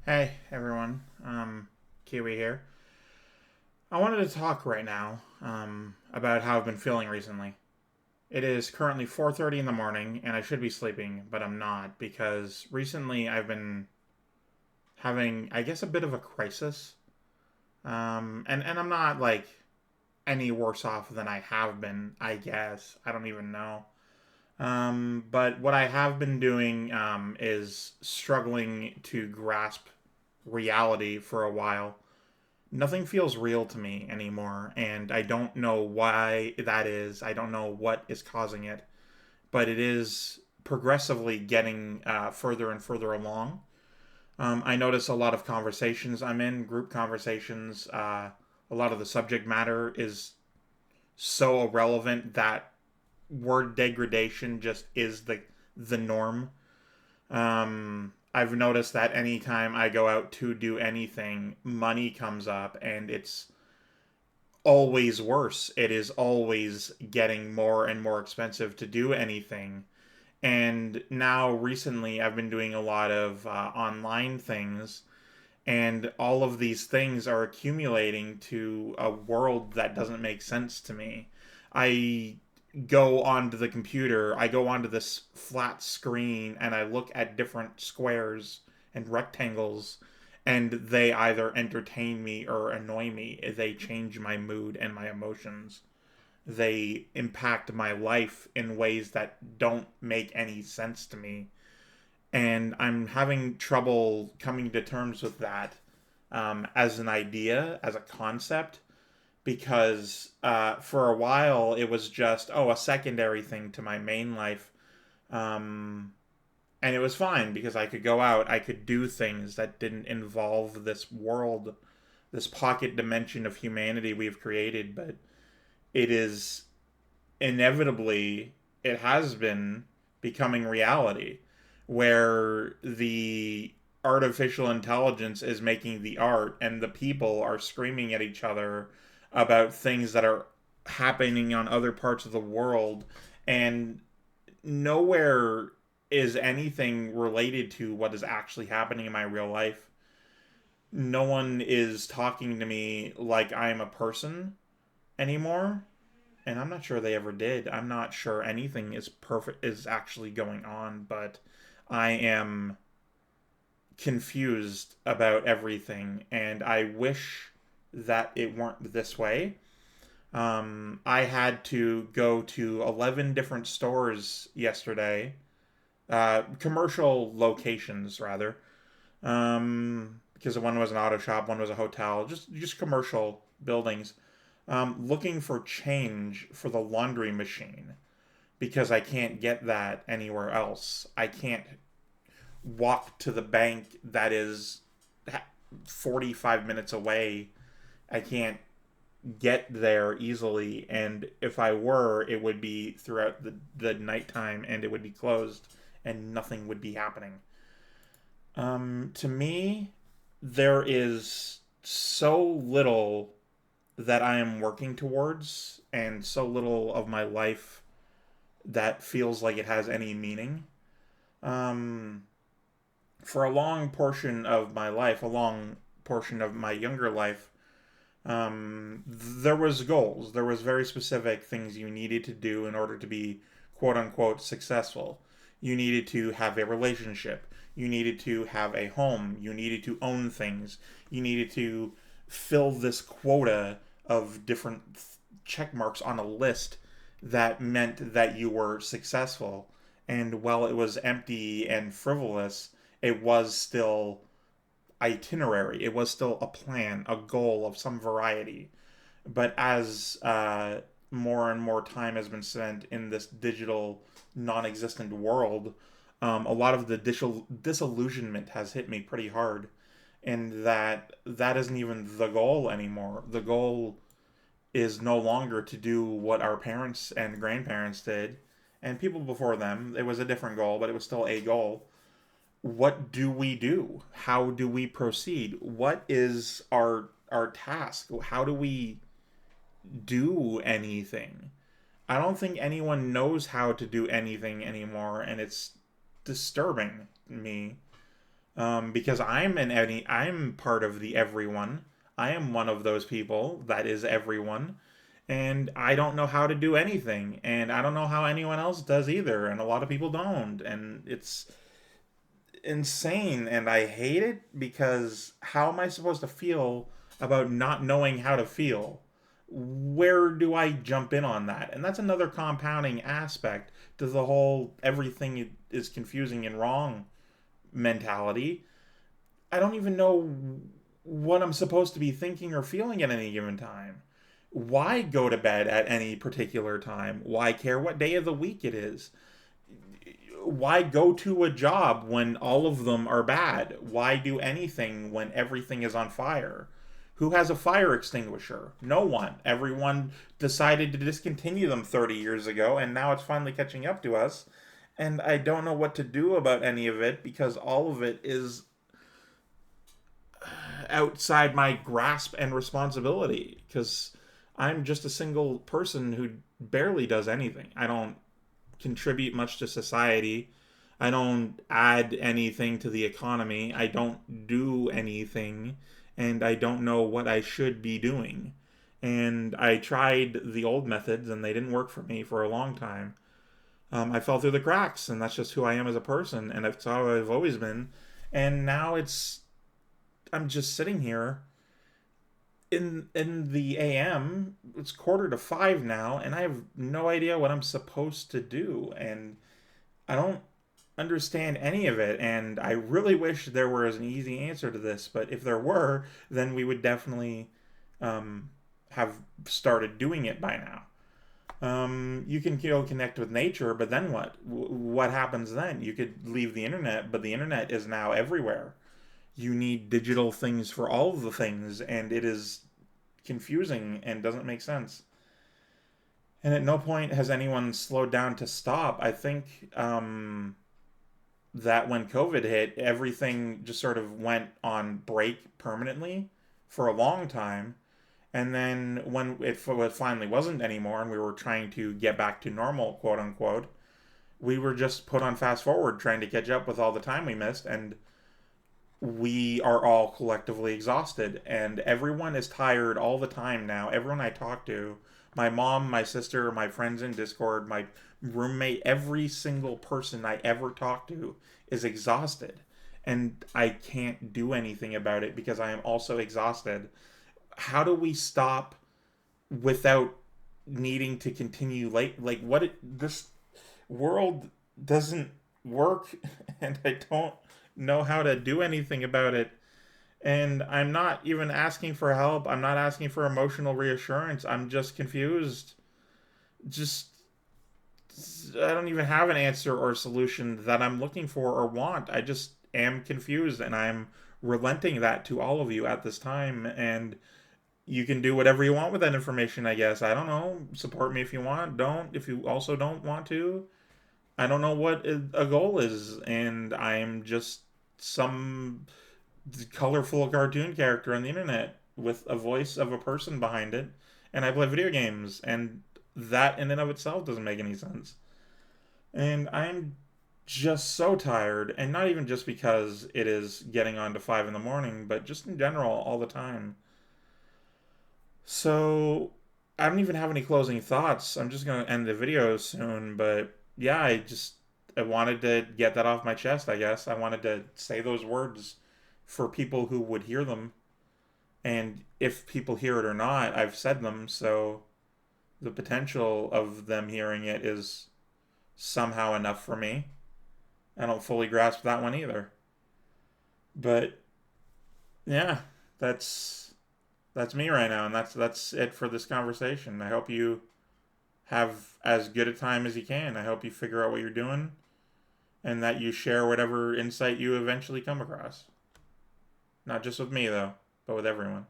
Hey everyone, Keywii here. I wanted to talk right now about how I've been feeling recently. It is currently 4:30 in the morning, and I should be sleeping, but I'm not because recently I've been having, I guess, a bit of a crisis. And I'm not like any worse off than I have been. I guess I don't even know. But what I have been doing is struggling to grasp reality for a while. Nothing feels real to me anymore, and I don't know why that is. I don't know what is causing it, but it is progressively getting further and further along. I notice a lot of conversations I'm in, group conversations. A lot of the subject matter is so irrelevant that word degradation just is the norm. I've noticed that anytime I go out to do anything, money comes up, and it's always worse. It is always getting more and more expensive to do anything. And now, recently, I've been doing a lot of online things, and all of these things are accumulating to a world that doesn't make sense to me. I go onto the computer, I go onto this flat screen, and I look at different squares and rectangles, and they either entertain me or annoy me. They change my mood and my emotions. They impact my life in ways that don't make any sense to me. And I'm having trouble coming to terms with that as an idea, as a concept, because for a while it was just, oh, a secondary thing to my main life. Um, and it was fine because I could go out, I could do things that didn't involve this world, this pocket dimension of humanity we've created. But it is inevitably, it has been becoming reality where the artificial intelligence is making the art and the people are screaming at each other about things that are happening on other parts of the world, and nowhere is anything related to what is actually happening in my real life. No one is talking to me like I'm a person anymore, and I'm not sure they ever did. I'm not sure anything is actually going on, but I am confused about everything, and I wish that it weren't this way. I had to go to 11 different stores yesterday, commercial locations rather, because one was an auto shop, one was a hotel, just commercial buildings, looking for change for the laundry machine because I can't get that anywhere else. I can't walk to the bank that is 45 minutes away. I can't get there easily, and if I were, it would be throughout the nighttime, and it would be closed and nothing would be happening. To me, there is so little that I am working towards, and so little of my life that feels like it has any meaning. Um, for a long portion of my life, a long portion of my younger life, there was goals. There was very specific things you needed to do in order to be quote unquote successful. You needed to have a relationship. You needed to have a home. You needed to own things. You needed to fill this quota of different check marks on a list that meant that you were successful. And while it was empty and frivolous, it was still itinerary. It was still a plan, a goal of some variety. But as more and more time has been spent in this digital, non existent world, a lot of the disillusionment has hit me pretty hard. And that isn't even the goal anymore. The goal is no longer to do what our parents and grandparents did, and people before them. It was a different goal, but it was still a goal. What do we do? How do we proceed? What is our task? How do we do anything? I don't think anyone knows how to do anything anymore, and it's disturbing me. because I'm part of the everyone. I am one of those people that is everyone, and I don't know how to do anything, and I don't know how anyone else does either, and a lot of people don't, and it's insane, and I hate it because how am I supposed to feel about not knowing how to feel? Where do I jump in on that? And that's another compounding aspect to the whole everything is confusing and wrong mentality. I don't even know what I'm supposed to be thinking or feeling at any given time. Why go to bed at any particular time? Why care what day of the week it is? Why go to a job when all of them are bad? Why do anything when everything is on fire? Who has a fire extinguisher? No one. Everyone decided to discontinue them 30 years ago, and now it's finally catching up to us. And I don't know what to do about any of it because all of it is outside my grasp and responsibility. Because I'm just a single person who barely does anything. I don't contribute much to society. I don't add anything to the economy. I don't do anything. And I don't know what I should be doing. And I tried the old methods and they didn't work for me for a long time. I fell through the cracks, and that's just who I am as a person, and that's how I've always been. And now I'm just sitting here in the AM. It's 4:45 now, and I have no idea what I'm supposed to do, and I don't understand any of it. And I really wish there was an easy answer to this, but if there were, then we would definitely have started doing it by now. You can connect with nature, but then what? What happens then? You could leave the internet, but the internet is now everywhere. You need digital things for all of the things, and it is confusing and doesn't make sense. And at no point has anyone slowed down to stop. I think that when COVID hit, everything just sort of went on break permanently for a long time. And then when it finally wasn't anymore and we were trying to get back to normal, quote unquote, we were just put on fast forward trying to catch up with all the time we missed. And we are all collectively exhausted. And everyone is tired all the time now. Everyone I talk to, my mom, my sister, my friends in Discord, my roommate, every single person I ever talk to is exhausted. And I can't do anything about it because I am also exhausted. How do we stop without needing to continue like what this world doesn't work and I don't know how to do anything about it, and I'm not even asking for help. I'm not asking for emotional reassurance. I'm just confused. Just I don't even have an answer or a solution that I'm looking for or want. I just am confused, and I'm relenting that to all of you at this time. And you can do whatever you want with that information, I guess. I don't know. Support me if you want. Don't if you also don't want to. I don't know what a goal is, and I'm just some colorful cartoon character on the internet with a voice of a person behind it, and I play video games, and that in and of itself doesn't make any sense. And I'm just so tired, and not even just because it is getting on to 5 in the morning, but just in general all the time. So I don't even have any closing thoughts. I'm just gonna end the video soon, but yeah, I wanted to get that off my chest, I guess. I wanted to say those words for people who would hear them. And if people hear it or not, I've said them, so the potential of them hearing it is somehow enough for me. I don't fully grasp that one either. But yeah, that's me right now, and that's it for this conversation. I hope you have as good a time as you can. I hope you figure out what you're doing and that you share whatever insight you eventually come across. Not just with me though, but with everyone.